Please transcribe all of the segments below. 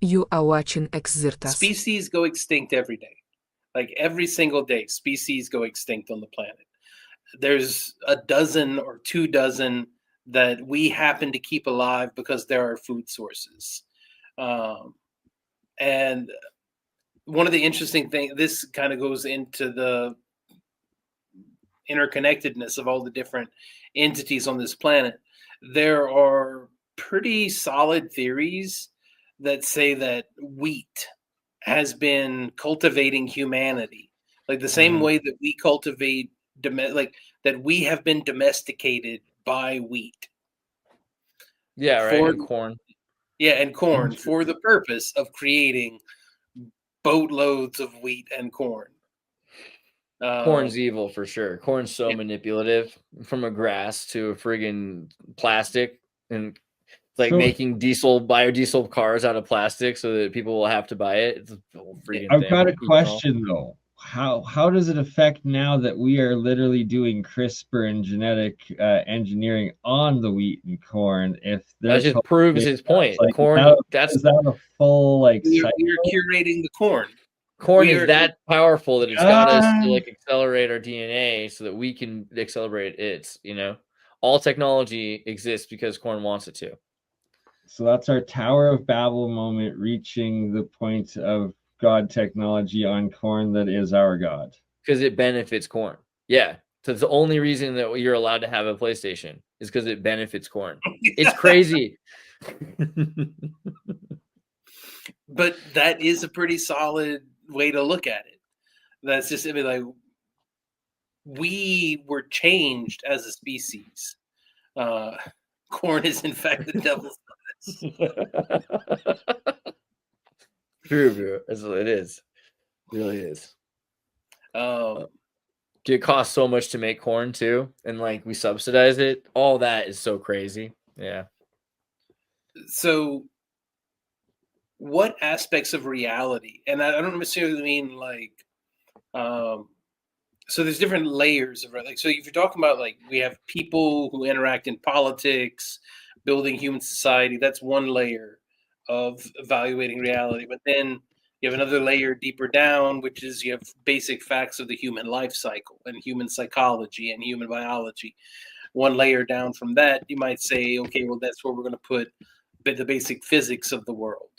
You are watching Xirtus. Species go extinct every day. Like every single day, species go extinct on the planet. There's a dozen or 2 dozen that we happen to keep alive because they're our food sources. Um, and one of the interesting things, this kind of goes into the interconnectedness of all the different entities on this planet. There are pretty solid theories that say that wheat has been cultivating humanity, like the same Mhm. way that we cultivate, like that we have been domesticated by wheat Yeah, right. for, And corn. yeah, and corn for the purpose of creating boatloads of wheat and corn. Corn's Um, evil for sure. Corn's so yeah, manipulative, from a grass to a friggin' plastic, and it's like So making biodiesel cars out of plastic so that people will have to buy it. It's a whole yeah. freaking I've got thing. a question though. How does it affect now that we are literally doing CRISPR and genetic engineering on the wheat and corn? If That they're just proves cultivating his that, point. like Corn, is that a full like cycle? We are curating the corn. corn We is are, that powerful that it's got us Ah, to like accelerate our DNA so that we can accelerate its, all technology exists because corn wants it to. so that's our Tower of Babel moment, reaching the point of God technology on corn that is our God. Because it benefits corn. Yeah. So it's the only reason that you're allowed to have a PlayStation is because it benefits corn. It's crazy. but that is a pretty solid way to look at it. That's just, I mean, like, we were changed as a species. Uh, corn is, in fact, the devil's lettuce. True, bro. It is. It really is. Um, It costs so much to make corn too, and like we subsidize it. All that is so crazy. Yeah. so, what aspects of reality, and I don't necessarily mean like, um, so there's different layers of, like, so if you're talking about, like, we have people who interact in politics, building human society, that's one layer of evaluating reality. But then you have another layer deeper down, which is you have basic facts of the human life cycle and human psychology and human biology. One layer down from that, you might say, okay, well, that's where we're going to put the basic physics of the world.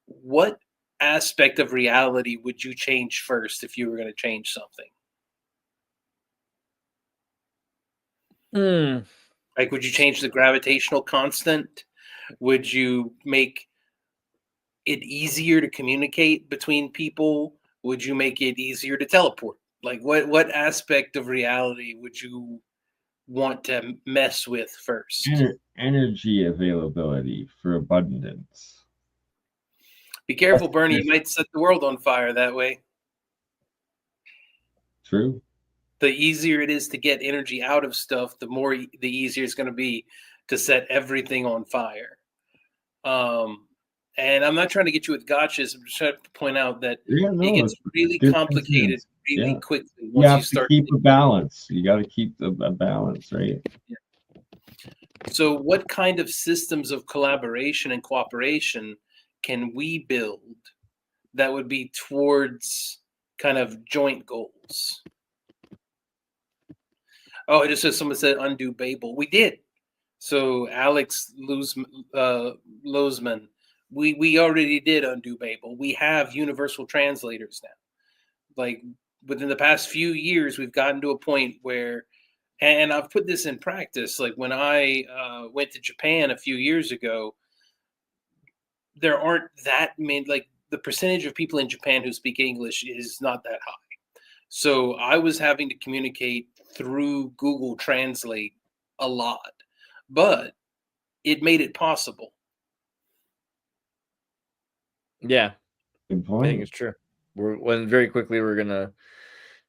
What aspect of reality would you change first if you were going to change something? Hmm. Like, would you change the gravitational constant? Would you make it easier to communicate between people? Would you make it easier to teleport? Like, what aspect of reality would you want to mess with first? Energy availability for abundance. Be careful, Bernie. You might set the world on fire that way. True. The easier it is to get energy out of stuff, the easier it's going to be to set everything on fire. And I'm not trying to get you with gotchas. I'm just trying to point out that Yeah, it no, gets it's really good complicated coincidence. really Yeah. quickly You once you have to start. keep a balance. You got to keep a balance, right? So, what kind of systems of collaboration and cooperation can we build that would be towards kind of joint goals? Oh, it just says someone said undo Babel. We did. So Alex Lozman, we already did undo Babel. We have universal translators now. Like, within the past few years, we've gotten to a point where, and I've put this in practice. Like, when I went to Japan a few years ago, there aren't that many. Like, the percentage of people in Japan who speak English is not that high. So I was having to communicate through Google Translate a lot, but it made it possible. Yeah. Good I think point. it's true. When very quickly we're gonna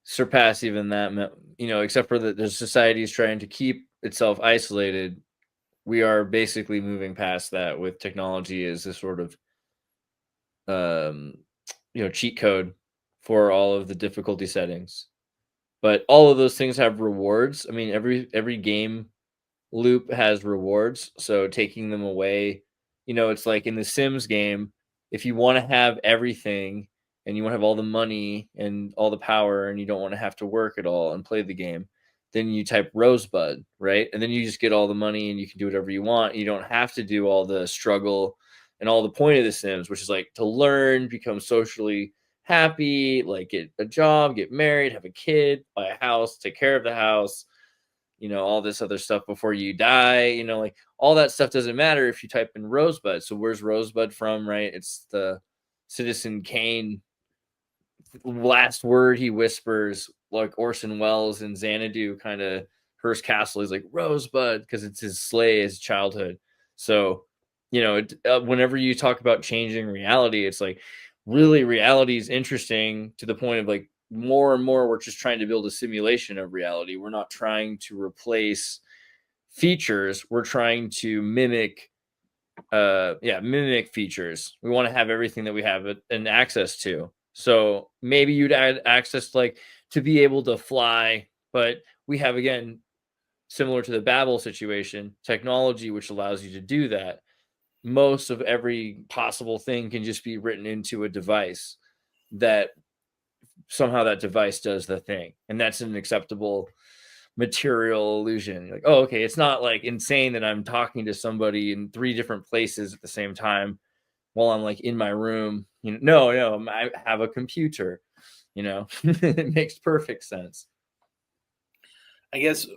surpass even that. Except for that, the society is trying to keep itself isolated. We are basically moving past that with technology as a sort of um, cheat code for all of the difficulty settings. But all of those things have rewards. I mean, every game loop has rewards. So taking them away, it's like in the Sims game, if you want to have everything and you want to have all the money and all the power and you don't want to have to work at all and play the game, then you type Rosebud, right? And then you just get all the money and you can do whatever you want. You don't have to do all the struggle and all the point of the Sims, which is like to learn, become socially happy, like get a job, get married, have a kid, buy a house, take care of the house, all this other stuff before you die, like all that stuff doesn't matter if you type in Rosebud. So where's Rosebud from, right? It's the Citizen Kane last word he whispers, like Orson Welles in Xanadu kind of Hearst Castle. He's like Rosebud because it's his slay, his childhood. So, whenever you talk about changing reality, it's like really reality is interesting to the point of like more and more we're just trying to build a simulation of reality. We're not trying to replace features. We're trying to mimic features. We want to have everything that we have and access to. So maybe you'd add access like to be able to fly, but we have, again, similar to the Babel situation, technology which allows you to do that. Most of every possible thing can just be written into a device that somehow that device does the thing. And that's an acceptable material illusion. You're like, oh, okay, it's not like insane that I'm talking to somebody in 3 different places at the same time while I'm like in my room. No, I have a computer. It makes perfect sense. I guess.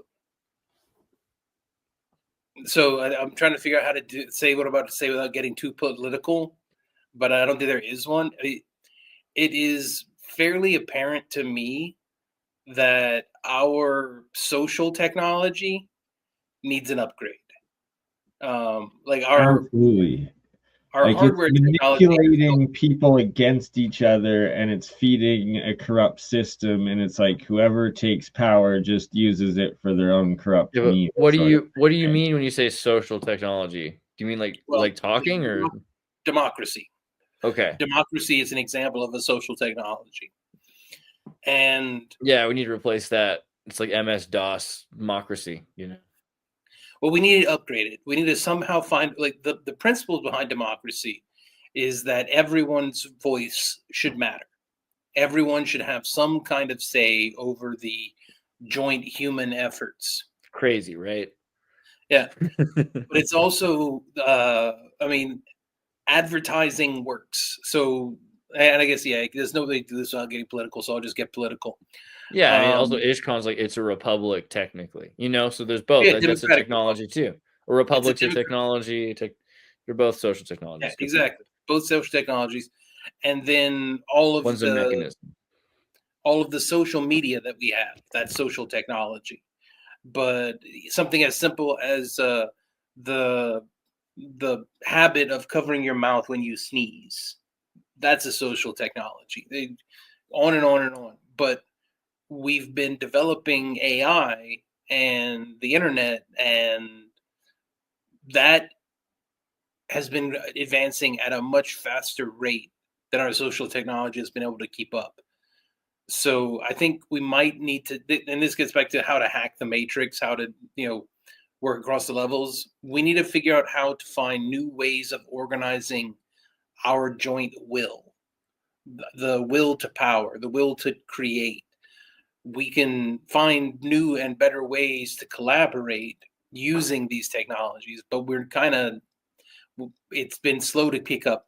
So I'm trying to figure out how to say what I'm about to say without getting too political, but I don't think there is one. It is fairly apparent to me that our social technology needs an upgrade. Absolutely. Our hardware it's technology manipulating people against each other, and it's feeding a corrupt system, and it's like whoever takes power just uses it for their own corrupt means. What do you mean when you say social technology? Do you mean like talking or democracy? Okay. Democracy is an example of a social technology. And yeah, we need to replace that. It's like MS-DOS democracy, Well, we need to upgrade it. We need to somehow find like the principles behind democracy is that everyone's voice should matter. Everyone should have some kind of say over the joint human efforts. Crazy, right? Yeah. But it's also, advertising works. So, and I guess, there's no way to do this without getting political, so I'll just get political. Yeah, I mean, also Ishkon's like it's a republic technically, so there's both. Yeah, that's a technology too. A republic's a technology. You're both social technologies. Yeah, exactly. Both social technologies, and then all of one's a mechanism. All of the social media that we have, that's social technology. But something as simple as the habit of covering your mouth when you sneeze, that's a social technology. On and on and on. But we've been developing AI and the internet, and that has been advancing at a much faster rate than our social technology has been able to keep up. So I think we might need to, and this gets back to how to hack the matrix, how to, work across the levels. We need to figure out how to find new ways of organizing our joint will, the will to power, the will to create. We can find new and better ways to collaborate using these technologies, but it's been slow to pick up.